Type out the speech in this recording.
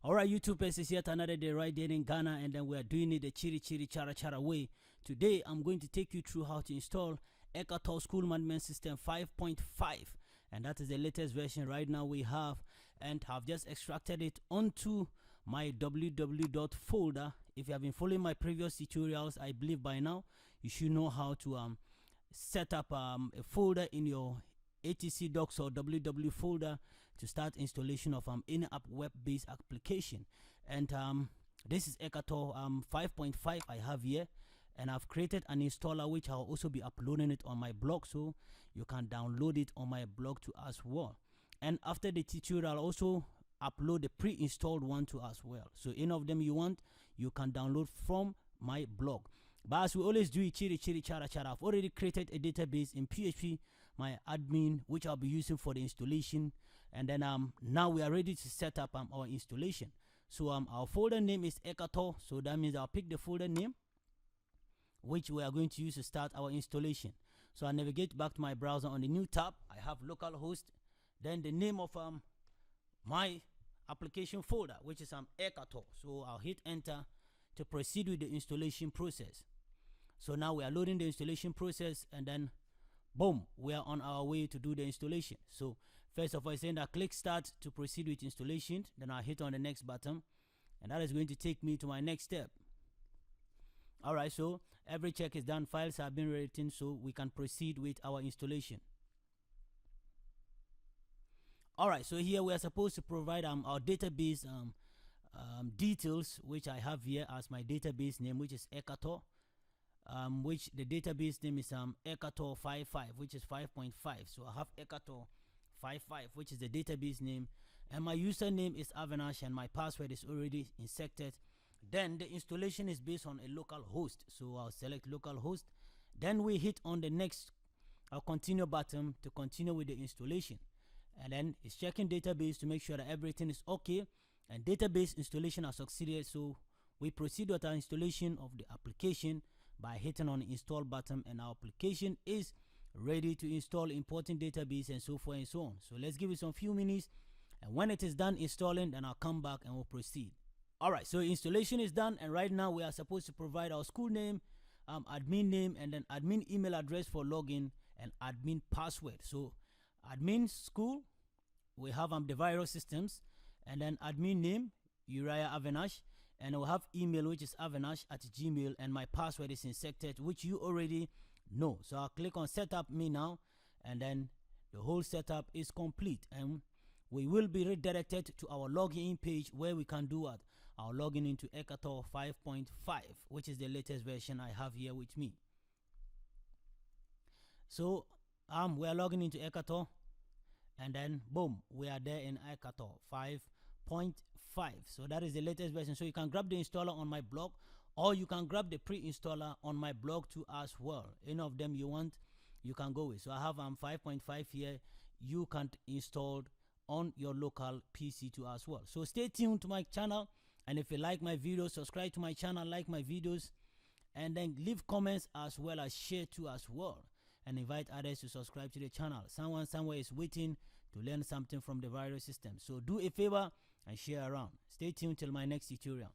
Alright, YouTube, it's yet another day right there in Ghana, and then we are doing it the chiri chiri chara chara way. Today, I'm going to take you through how to install Ekattor School Management System 5.5, and that is the latest version right now we have, and I've just extracted it onto my www folder. If you have been following my previous tutorials, I believe by now you should know how to set up a folder in your etc docs or www folder to start installation of any app web-based application. And this is Ekattor 5.5 I have here, and I've created an installer which I'll also be uploading it on my blog, so you can download it on my blog too as well. And after the tutorial, I'll also upload the pre-installed one too as well, so any of them you want, you can download from my blog. But as we always do it, chiri chiri chara chara, I've already created a database in PHP, my admin, which I'll be using for the installation. And then now we are ready to set up our installation. So our folder name is Ekattor, so that means I'll pick the folder name which we are going to use to start our installation. So I navigate back to my browser. On the new tab, I have localhost, then the name of my application folder, which is Ekattor. So I'll hit enter to proceed with the installation process. So now we are loading the installation process, and then boom, we are on our way to do the installation. So first of all, it's saying that click start to proceed with installation. Then I'll hit on the next button, and that is going to take me to my next step. All right, so every check is done, files have been written, so we can proceed with our installation. All right, so here we are supposed to provide our database details, which I have here as my database name, which is Ekattor, which the database name is Ekattor 5.5, which is 5.5. So I have Ekattor 5.5, which is the database name, and my username is Avinash, and my password is already inserted. Then the installation is based on a local host, so I'll select local host. Then we hit on the next continue button to continue with the installation, and then it's checking database to make sure that everything is okay, and database installation has succeeded. So we proceed with our installation of the application by hitting on the install button, and our application is ready to install important database and so forth and so on. So let's give it some few minutes, and when it is done installing, then I'll come back and we'll proceed. All right, so installation is done, and right now we are supposed to provide our school name, admin name, and then admin email address for login, and admin password. So admin school, we have the virus systems, and then admin name Uriah Avinash, and we'll have email, which is avinash@gmail, and my password is inserted, which you already know. So I'll click on setup me now, and then the whole setup is complete, and we will be redirected to our login page where we can do our login into Ekattor 5.5, which is the latest version I have here with me. So we are logging into Ekattor, and then boom, we are there in Ekattor 5.5. So that is the latest version. So you can grab the installer on my blog, or you can grab the pre-installer on my blog too as well. Any of them you want, you can go with. So I have 5.5 here. You can install on your local PC too as well. So stay tuned to my channel, and if you like my videos, subscribe to my channel, like my videos, and then leave comments as well as share too as well, and invite others to subscribe to the channel. Someone somewhere is waiting to learn something from the virus system, so do a favor and share around. Stay tuned till my next tutorial.